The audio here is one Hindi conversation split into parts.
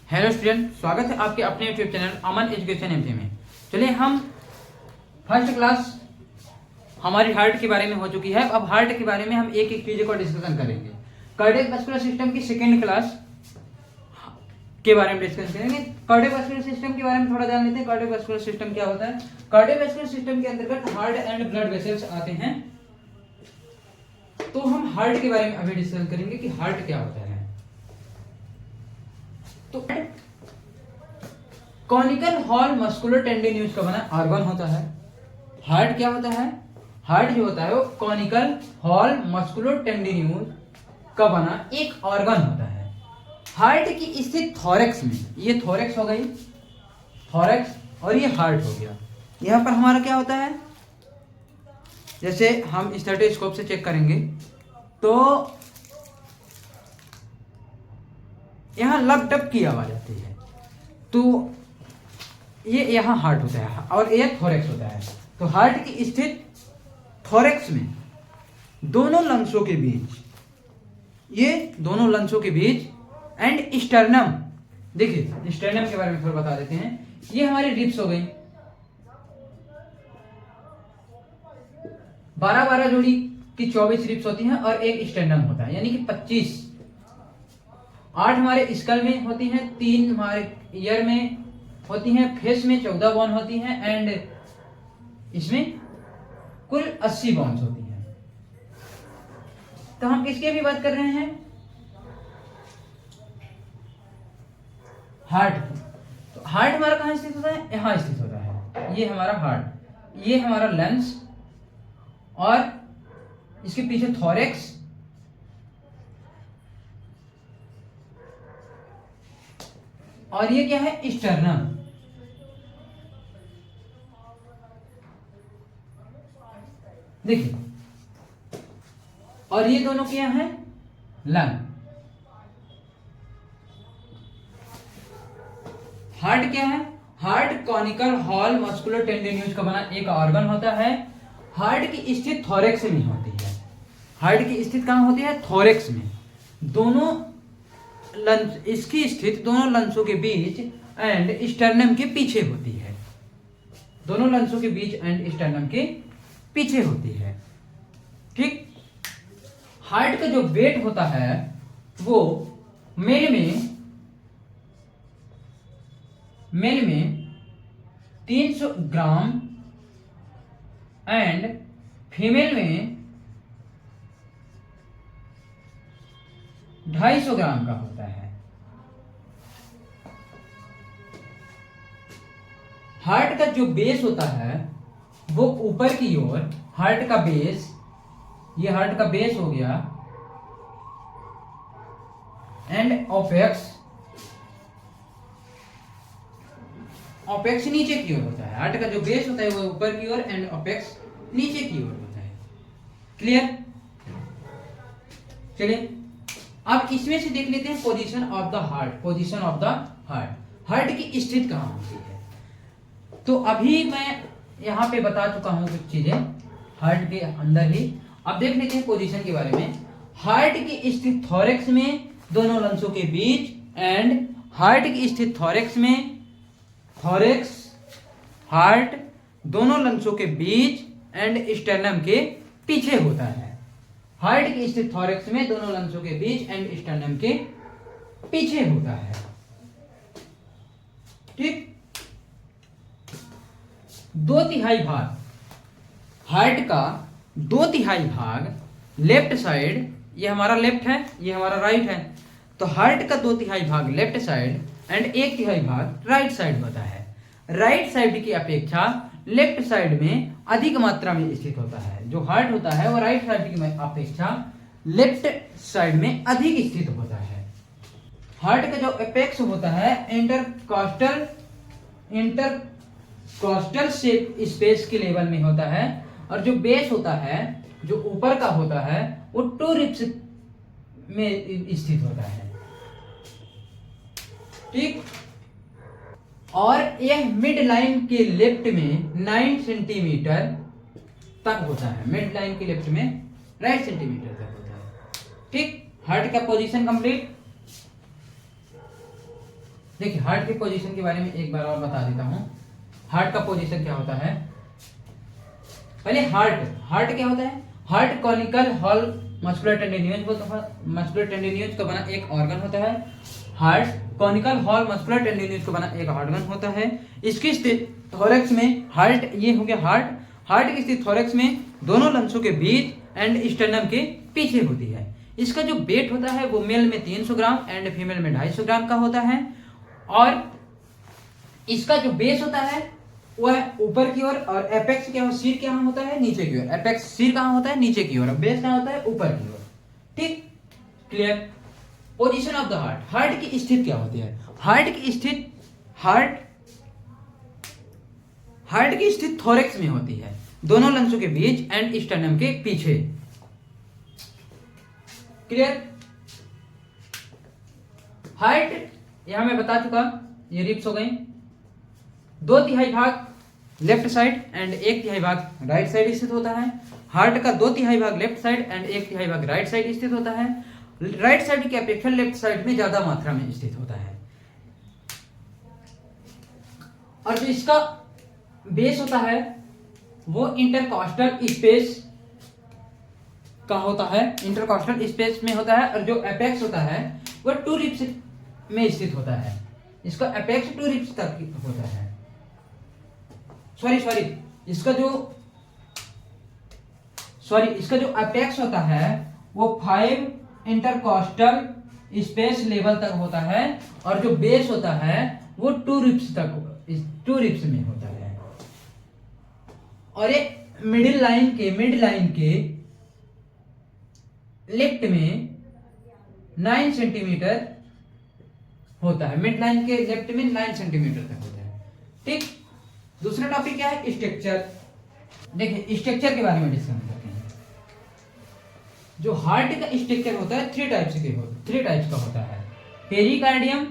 हेलो स्टूडेंट, स्वागत है आपके अपने यूट्यूब चैनल अमन एजुकेशन एमपी में। चलिए, हम फर्स्ट क्लास हमारी हार्ट के बारे में हो चुकी है। अब हार्ट के बारे में हम एक एक चीज़ों को डिस्कशन करेंगे। कार्डियक मस्कुलर सिस्टम की सेकेंड क्लास के बारे में डिस्कस करेंगे। कार्डियक मस्कुलर सिस्टम के बारे में थोड़ा जान लेते हैं। कार्डियक मस्कुलर सिस्टम क्या होता है? कार्डियक मस्कुलर सिस्टम के अंतर्गत हार्ट एंड ब्लड वेसल्स आते हैं। तो हम हार्ट के बारे में अभी डिस्कस करेंगे कि हार्ट क्या होता है। तो कॉनिकल हॉल मस्कुलर टेंडिन्यूज का बना ऑर्गन होता है। हार्ट क्या होता है? हार्ट जो होता है वो कॉनिकल हॉल मस्कुलर टेंडिन्यूज का बना एक ऑर्गन होता है। हार्ट की स्थित थोरैक्स में, ये थोरैक्स हो गई, थोरैक्स, और ये हार्ट हो गया। यहां पर हमारा क्या होता है? जैसे हम स्टेथोस्कोप से चेक करेंगे तो यहां लप टप की आवाज आती है, तो ये यहाँ हार्ट होता है और ये थोरैक्स होता है। तो हार्ट की स्थित थोरैक्स में दोनों लंग्सों के बीच, ये दोनों लंग्सों के बीच एंड स्टर्नम, देखिए स्टर्नम के बारे में थोड़ा बता देते हैं। ये हमारी रिब्स हो गई, 12-12 जोड़ी की 24 रिब्स होती हैं और एक स्टर्नम होता है, यानी कि 25। 8 हमारे स्कल में होती हैं, 3 हमारे ईयर में होती हैं, फेस में 14 बोन होती हैं एंड इसमें कुल 80 बोन्स होती हैं। तो हम किसके भी बात कर रहे हैं? हार्ट की। तो हार्ट हमारा कहां स्थित होता है? यहां स्थित होता है। ये हमारा हार्ट, ये हमारा लंग्स, और इसके पीछे थोरैक्स, और ये क्या है? स्टर्नम। देखिए, और ये दोनों क्या है? लंग। हार्ट क्या है? हार्ट कॉनिकल हॉल मस्कुलर टेंडिन्यूज का बना एक ऑर्गन होता है। हार्ट की स्थित थोरैक्स में होती है। हार्ट की स्थित कहां होती है? थोरैक्स में। दोनों लंस, इसकी स्थित दोनों लंसों के बीच एंड स्टर्नम के पीछे होती है। दोनों लंसों के बीच एंड स्टर्नम के पीछे होती है। ठीक। हार्ट का जो वेट होता है वो मेल में 300 ग्राम एंड फीमेल में 250 ग्राम का होता है। हार्ट का जो बेस होता है वो ऊपर की ओर, हार्ट का बेस, ये हार्ट का बेस हो गया, एंड ऑपेक्स, ऑपेक्स नीचे की ओर होता है। हार्ट का जो बेस होता है वो ऊपर की ओर एंड ऑपेक्स नीचे की ओर होता है। क्लियर? चलिए, अब इसमें से देख लेते हैं position of the heart. Position of the heart, heart की स्थिति कहां होती है? तो अभी मैं यहां पे बता चुका हूं कुछ चीजें हार्ट के अंदर ही। अब देख लेते हैं पोजीशन के बारे में। हार्ट की स्थिति थोरैक्स में दोनों लंसों के बीच, एंड हार्ट की स्थिति थोरैक्स में, थोरैक्स, हार्ट दोनों लंसों के बीच एंड स्टर्नम के पीछे होता है। हार्ट की स्थिति थोरैक्स में दोनों लंसों के बीच एंड स्टर्नम के पीछे होता है। ठीक। 2/3 भाग, हार्ट का 2/3 भाग लेफ्ट साइड, ये हमारा लेफ्ट है, ये हमारा राइट है। तो हार्ट का 2/3 भाग लेफ्ट साइड एंड 1/3 भाग राइट साइड होता है। राइट साइड की अपेक्षा लेफ्ट साइड में अधिक मात्रा में स्थित होता है। जो हार्ट होता है वो राइट साइड की अपेक्षा लेफ्ट साइड में अधिक स्थित होता है। हार्ट का जो एपेक्स होता है इंटरकॉस्टल स्पेस के लेवल में होता है, और जो बेस होता है, जो ऊपर का होता है, वो 2 रिब्स में स्थित होता है। ठीक। और यह मिड लाइन के लेफ्ट में 9 सेंटीमीटर तक होता है। मिड लाइन के लेफ्ट में 9 सेंटीमीटर तक होता है। होता है। ठीक, हार्ट का पोजीशन कंप्लीट। अब देख लेते हैं position of the heart. Position of the heart, heart की स्थिति थोरैक्स में दोनों लंसों के बीच एंड स्टर्नम के पीछे होता है। हार्ट का जो बेस होता है वो ऊपर की ओर, हार्ट का बेस, ये हार्ट का बेस हो गया, एंड ऑपेक्स, ऑपेक्स नीचे की ओर होता है। ठीक। हार्ट का पोजीशन कंप्लीट। देखिए हार्ट की पोजीशन के बारे में एक बार और बता देता हूँ। हार्ट का पोजीशन क्या होता है, पहले हार्ट क्या होता है, हार्ट कॉनिकल हॉल मस्कुलर टेंडिनियस का बना एक ऑर्गन होता है। हार्ट कॉनिकल हॉल मस्कुलर टेंडिनियस का बना एक ऑर्गन होता है। इसकी स्थिति थोरैक्स में, हार्ट ये हो गया हार्ट की स्थिति थोरैक्स में दोनों लंग्सों के बीच एंड स्टर्नम के पीछे होती है। इसका जो वेट होता है वो मेल में 300 ग्राम एंड फीमेल में 250 ग्राम का होता है। और इसका जो बेस होता है वह ऊपर की ओर और एपेक्स क्या सिर क्या होता है नीचे की ओर। एपेक्स सिर कहाँ होता है नीचे की ओर, बेस कहाँ होता है ऊपर की ओर। ठीक, clear. Position of the heart की स्थिति क्या होती है, हार्ट की स्थिति थोरैक्स में होती है, दोनों लंग्सों के बीच एंड स्टर्नम के पीछे। क्लियर। हार्ट यहां मैं बता चुका, ये रिब्स हो गई। 2/3 भाग लेफ्ट साइड एंड 1/3 भाग राइट साइड स्थित होता है। हार्ट का 2/3 भाग लेफ्ट साइड एंड 1/3 भाग राइट साइड स्थित होता है। राइट साइड की अपेक्षा लेफ्ट साइड में ज्यादा मात्रा में स्थित होता है। और जो इसका बेस होता है वो इंटरकॉस्टल स्पेस का होता है, इंटरकॉस्टल स्पेस में होता है। और जो एपेक्स होता है वो 2 रिब्स में स्थित होता है। इसका एपेक्स 2 रिब्स तक होता है। सॉरी इसका जो एपेक्स होता है वो 5 इंटरकॉस्टल स्पेस लेवल तक होता है। और जो बेस होता है वो 2 रिब्स में होता है। और ये मिड लाइन के लेफ्ट में 9 सेंटीमीटर होता है। मिड लाइन के लेफ्ट में 9 सेंटीमीटर तक होता है। ठीक, दूसरा टॉपिक क्या है, स्ट्रक्चर। देखिए स्ट्रक्चर के बारे में डिस्कस करते हैं। जो हार्ट का स्ट्रक्चर होता है 3 टाइप्स का होता है, pericardium,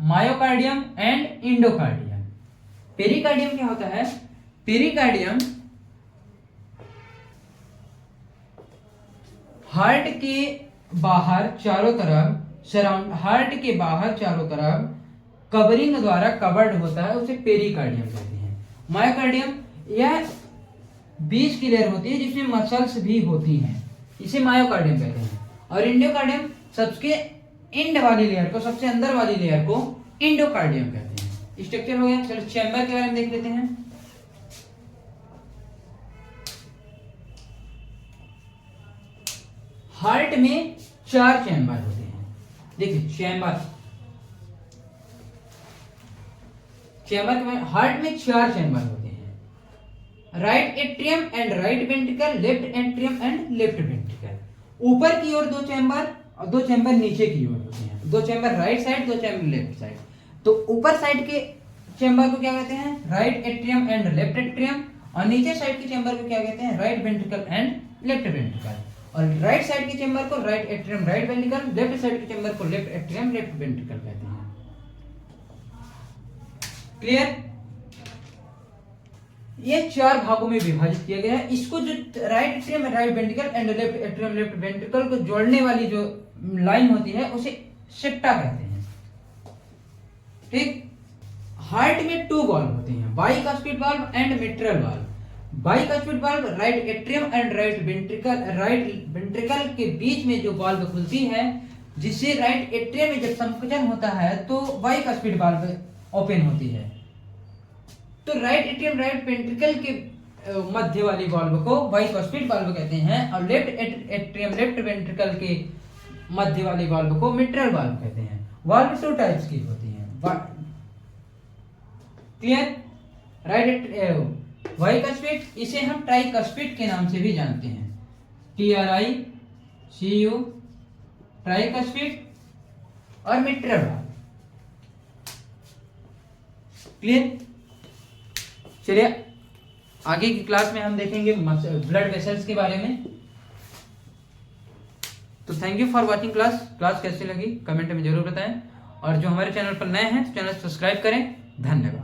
myocardium and endocardium. Pericardium क्या होता है, पेरिकार्डियम हार्ट के बाहर चारों तरफ कवरिंग द्वारा कवर्ड होता है, उसे पेरिकार्डियम कहते हैं। मायोकार्डियम यह बीच की लेयर होती है जिसमें मसल्स भी होती हैं, इसे मायोकार्डियम कहते हैं। और इंडोकार्डियम सबसे एंड वाली लेयर को, सबसे अंदर वाली लेयर को इंडोकार्डियम कहते हैं। स्ट्रक्चर हो गया। चलो चैम्बर के बारे में देख लेते हैं। हार्ट में 4 चैम्बर होते हैं। देखिए चैम्बर के हार्ट में 4 चैम्बर होते हैं, right atrium and right ventricle, left atrium and left ventricle. ऊपर की ओर 2 चैम्बर और 2 चैम्बर नीचे की ओर होते हैं। 2 chamber right side, 2 chamber left side. तो ऊपर साइड के चैम्बर को क्या कहते हैं, right atrium and left atrium. और नीचे साइड के चैम्बर को क्या कहते हैं, right ventricle and left ventricle. और राइट साइड के चैम्बर को right atrium right ventricle, left side के चैम्बर को लेफ्ट एट्रियम लेफ्ट वेंट्रिकल कहते हैं। क्लियर। ये 4 भागों में विभाजित किया गया है। इसको जो right atrium right ventricle and left atrium left ventricle को जोड़ने वाली जो लाइन होती है उसे सेप्टा कहते हैं। ठीक। हार्ट में 2 वाल्व होते हैं, bicuspid valve and mitral valve. Bicuspid valve right atrium and right ventricle के बीच में जो वाल्व खुलती है, जिससे राइट एट्रियम में जब संकुचन होता है तो बाइकास्पिड वाल्व ओपन होती है। तो राइट एट्रियम राइट वेंट्रिकल के मध्य वाली वाल्व को बाइकास्पिड वाल्व कहते हैं। और लेफ्ट एट्रियम लेफ्ट वेंट्रिकल के मध्य वाली वाल्व को मिट्रल वाल्व कहते हैं। वाल्व 2 टाइप्स की होती हैं। क्लियर। राइट बाइकास्पिड, इसे हम ट्राइकास्पिड के नाम से भी जानते हैं, TRICU ट्राइकास्पिड और मिट्रल वाल्व। क्लियर। चलिए आगे की क्लास में हम देखेंगे ब्लड वेसल्स के बारे में। तो thank you for watching class कैसी लगी कमेंट में जरूर बताएं। और जो हमारे चैनल पर नए हैं तो चैनल सब्सक्राइब करें। धन्यवाद।